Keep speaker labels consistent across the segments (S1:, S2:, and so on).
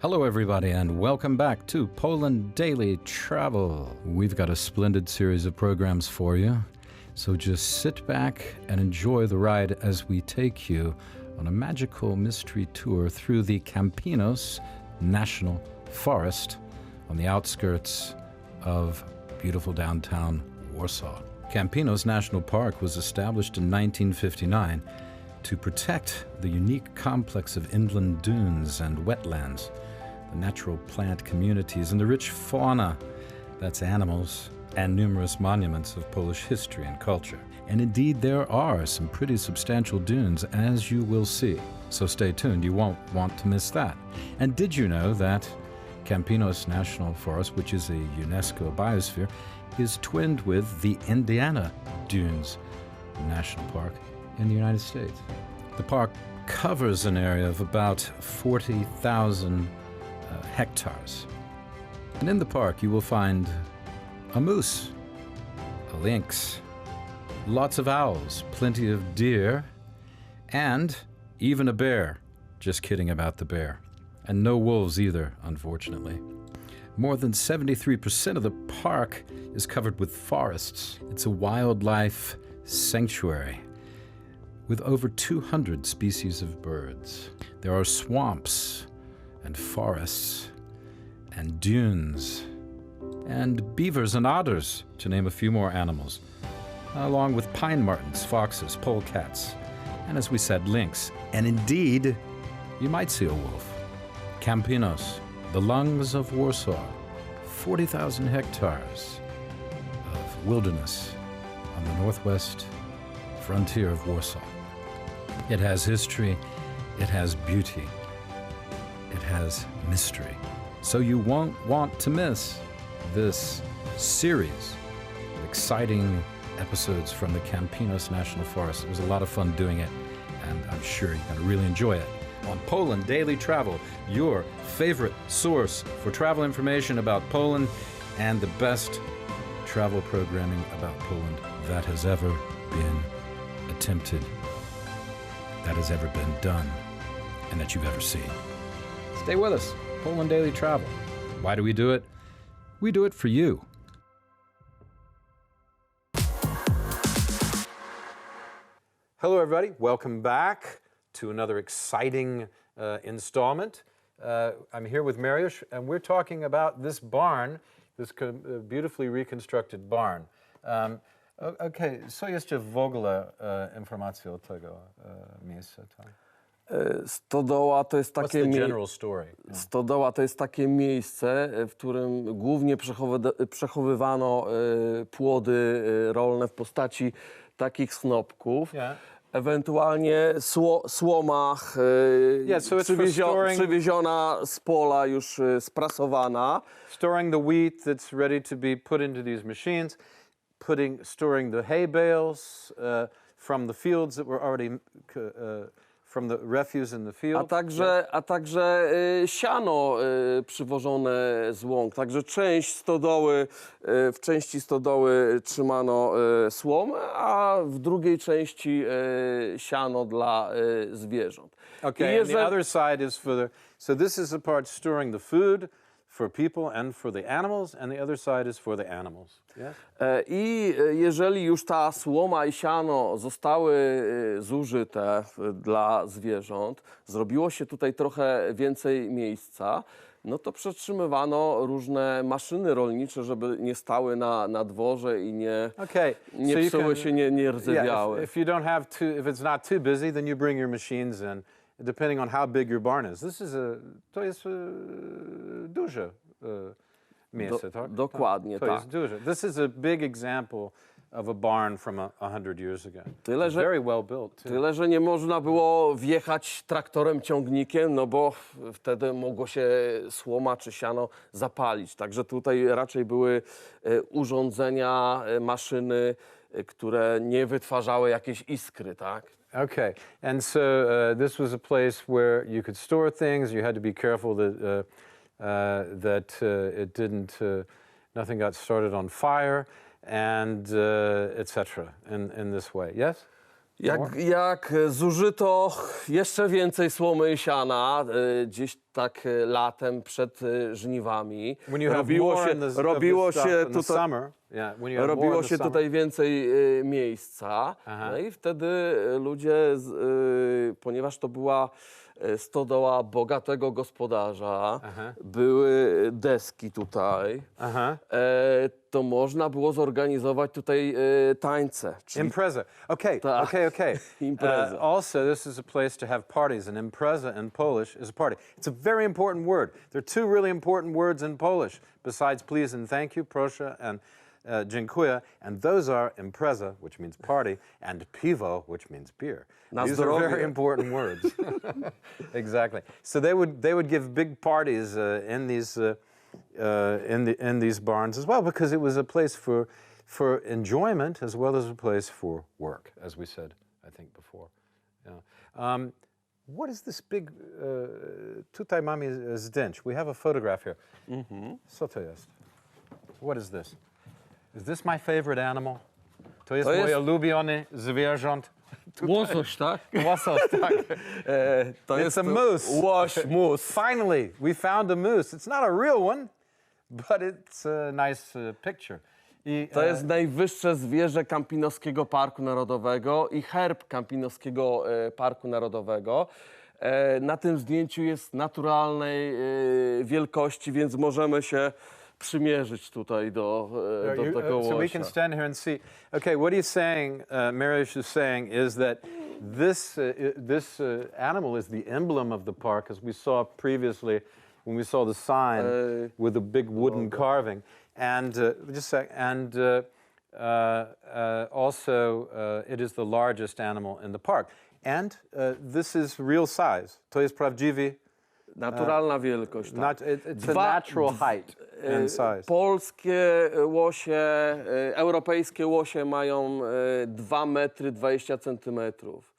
S1: Hello everybody and welcome back to Poland Daily Travel. We've got a splendid series of programs for you, so just sit back and enjoy the ride as we take you on a magical mystery tour through the Kampinos National Forest on the outskirts of beautiful downtown Warsaw. Kampinos National Park was established in 1959 to protect the unique complex of inland dunes and wetlands, the natural plant communities, and the rich fauna, that's animals, and numerous monuments of Polish history and culture. And indeed, there are some pretty substantial dunes, as you will see. So stay tuned, you won't want to miss that. And did you know that Kampinos National Forest, which is a UNESCO biosphere, is twinned with the Indiana Dunes National Park in the United States? The park covers an area of about 40,000 hectares. And in the park you will find a moose, a lynx, lots of owls, plenty of deer, and even a bear. Just kidding about the bear. And no wolves either, unfortunately. More than 73% of the park is covered with forests. It's a wildlife sanctuary with over 200 species of birds. There are swamps and forests and dunes and beavers and otters, to name a few more animals, along with pine martens, foxes, polecats, and as we said, lynx. And indeed, you might see a wolf. Kampinos, the lungs of Warsaw, 40,000 hectares of wilderness on the northwest frontier of Warsaw. It has history, it has beauty, it has mystery. So you won't want to miss this series of exciting episodes from the Kampinos National Forest. It was a lot of fun doing it, and I'm sure you're going to really enjoy it. On Poland Daily Travel, your favorite source for travel information about Poland and the best travel programming about Poland that has ever been attempted, that has ever been done, and that you've ever seen. Stay with us, Poland Daily Travel. Why do we do it? We do it for you.
S2: Hello everybody, welcome back to another exciting installment. I'm here with Mariusz, and we're talking about this barn, this beautifully reconstructed barn. Okay, co jeszcze w ogóle informacje o tego miejsca?
S3: Stodoła to jest takie
S2: Stodoła
S3: to jest takie miejsce, w którym głównie przechowywano płody rolne w postaci takich snopków.
S2: Yeah.
S3: Ewentualnie słoma przywieziona z pola, już sprasowana.
S2: Storing the wheat that's ready to be put into these machines, storing the hay bales from the fields that were already from the refuse in the field.
S3: A także siano przywożone z łąk. Także w części stodoły trzymano słomę, a w drugiej części siano dla zwierząt.
S2: Okay, and the other side is so this is the part storing the food for people and for the animals, and the other side is for the animals. Yes?
S3: I jeżeli już ta słoma i siano zostały zużyte dla zwierząt, zrobiło się tutaj trochę więcej miejsca, no to przetrzymywano różne maszyny rolnicze, żeby nie stały na dworze i nie psuły się, nie rdzewiały.
S2: If it's not too busy, then you bring your machines in, depending on how big your barn is. To jest duże miejsce, tak?
S3: Dokładnie,
S2: to
S3: tak.
S2: Jest duże. This is a big example of a barn from 100 years ago. Very well built.
S3: Tyle, że nie można było wjechać traktorem, ciągnikiem, no bo wtedy mogło się słoma czy siano zapalić. Także tutaj raczej były urządzenia, maszyny, które nie wytwarzały jakiejś iskry, tak?
S2: Okay, and so this was a place where you could store things. You had to be careful that nothing got started on fire, and etc. In this way. Yes.
S3: Jak zużyto jeszcze więcej słomy i siana, gdzieś tak latem przed żniwami, robiło się tutaj więcej miejsca. No i wtedy ludzie, ponieważ to była stodoła bogatego gospodarza, były deski tutaj, to można było zorganizować tutaj tańce.
S2: Impreza. Okay.
S3: Impreza.
S2: Also, this is a place to have parties, and impreza in Polish is a party. It's a very important word. There are two really important words in Polish besides please and thank you, proszę and dziękuję, and those are impreza, which means party, and piwo, which means beer. These are very important words. Exactly. So they would give big parties in these barns as well, because it was a place for enjoyment as well as a place for work, as we said, I think before. Yeah. What is this big? Tutaj mamy zdjęcie. We have a photograph here. Co to jest? What is this? Is this my favorite animal? To jest moje ulubione zwierząt.
S3: Łosoś, tak?
S2: Łosoś, tak. It's a moose.
S3: Łoś, moose.
S2: Finally, we found a moose. It's not a real one, but it's a nice picture.
S3: To jest najwyższe zwierzę Kampinoskiego Parku Narodowego i herb Kampinoskiego Parku Narodowego. Na tym zdjęciu jest naturalnej wielkości, więc możemy się przymierzyć tutaj do tego łosia.
S2: So we can stand here and see. Okay, what he's saying, Mariusz is saying, is that this animal is the emblem of the park, as we saw previously when we saw the sign with a big wooden carving. And also, it is the largest animal in the park. And this is real size. To jest prawdziwy.
S3: Naturalna wielkość. Tak.
S2: It's a natural height and size.
S3: Polskie łosie, europejskie łosie mają 2 metry 20 centymetrów.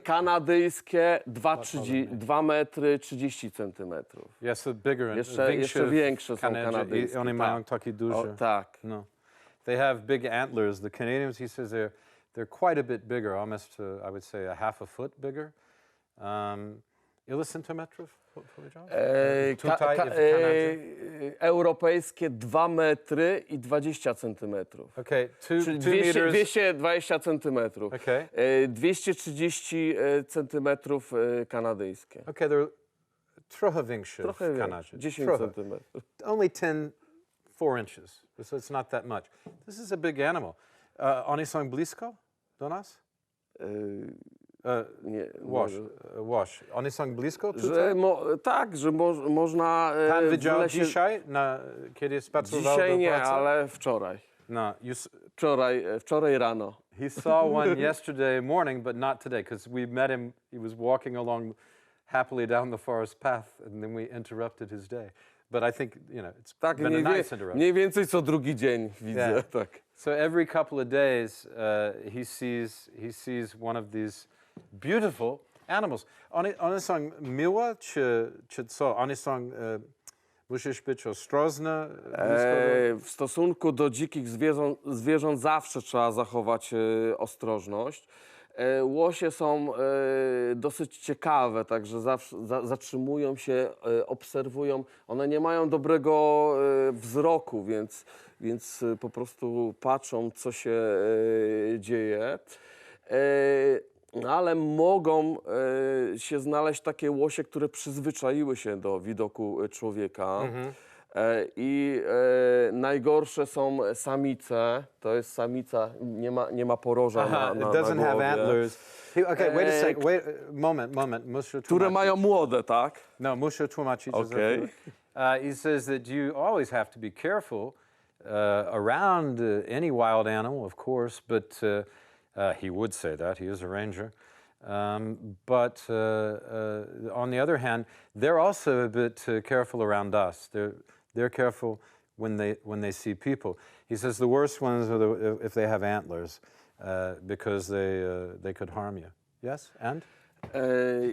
S3: Kanadyjskie 2 metry 30 centymetrów.
S2: Yes, bigger.
S3: Jeszcze większe są kanadyjskie.
S2: One mają takie duże.
S3: Tak.
S2: No. They have big antlers. The Canadians, he says, they're quite a bit bigger, almost I would say a half a foot bigger. Ile centymetrów powiedział?
S3: Europejskie 2 metry i 20 centymetrów.
S2: Okay,
S3: czyli 220 centymetrów.
S2: Okay.
S3: 230 centymetrów kanadyjskie.
S2: Okay, they're trochę większe w Kanadzie.
S3: 10 centymetrów.
S2: Only 4 inches, so it's not that much. This is a big animal. One są blisko do nas?
S3: Nie,
S2: Łoś. One są blisko?
S3: Tak, że można...
S2: Pan widział dzisiaj, kiedy spacerował
S3: Dzisiaj
S2: do
S3: nie,
S2: pracy?
S3: ale wczoraj.
S2: No,
S3: Wczoraj rano.
S2: He saw one yesterday morning, but not today, because we met him. He was walking along happily down the forest path, and then we interrupted his day. But I think, it's been a nice interruption.
S3: Mniej więcej co drugi dzień widzę,
S2: Yeah.
S3: tak.
S2: So every couple of days, he sees one of these beautiful animals. One są miłe, czy co? One są, musisz być ostrożny.
S3: W stosunku do dzikich zwierząt zawsze trzeba zachować ostrożność. Łosie są dosyć ciekawe, także zawsze zatrzymują się, obserwują. One nie mają dobrego wzroku, więc po prostu patrzą, co się dzieje. Ale mogą się znaleźć takie łosie, które przyzwyczaiły się do widoku człowieka. I najgorsze są samice. To jest samica, nie ma poroża na
S2: It doesn't have
S3: głowie.
S2: antlers. Okay, wait a second. Moment. Muszę
S3: Które
S2: tłumaczyć.
S3: mają młode, tak?
S2: No, muszę tłumaczyć.
S3: Okay.
S2: He says that you always have to be careful around any wild animal, of course, but he would say that. He is a ranger. But on the other hand, they're also a bit careful around us. They're careful when they see people. He says the worst ones are if they have antlers, because they could harm you. Yes, and?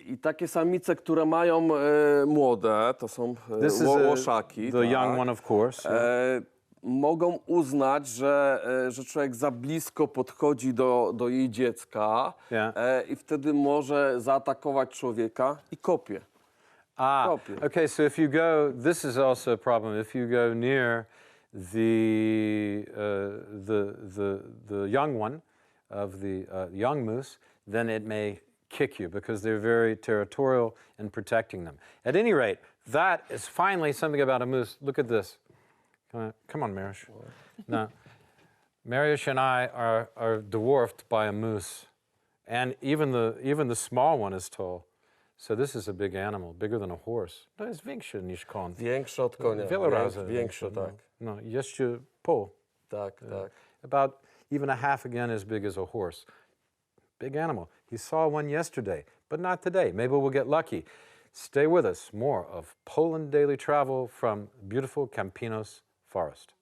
S3: I takie samice, które mają młode, to są łoszaki.
S2: The young one, of course.
S3: mogą uznać, że człowiek za blisko podchodzi do jej dziecka
S2: Yeah.
S3: i wtedy może zaatakować człowieka i kopie. Kopie.
S2: Okay, so if you go, this is also a problem. If you go near the young one of the young moose, then it may kick you because they're very territorial in protecting them. At any rate, that is finally something about a moose. Look at this. Come on, Mariusz. Now, Mariusz and I are dwarfed by a moose, and even the small one is tall. So this is a big animal, bigger than a horse. To jest większy niż koń.
S3: Większy od konia.
S2: Wiele razy
S3: Większy, tak.
S2: No, jeszcze pół.
S3: Tak, tak.
S2: About even a half again as big as a horse. Big animal. He saw one yesterday, but not today. Maybe we'll get lucky. Stay with us. More of Poland Daily Travel from beautiful Kampinos Forest.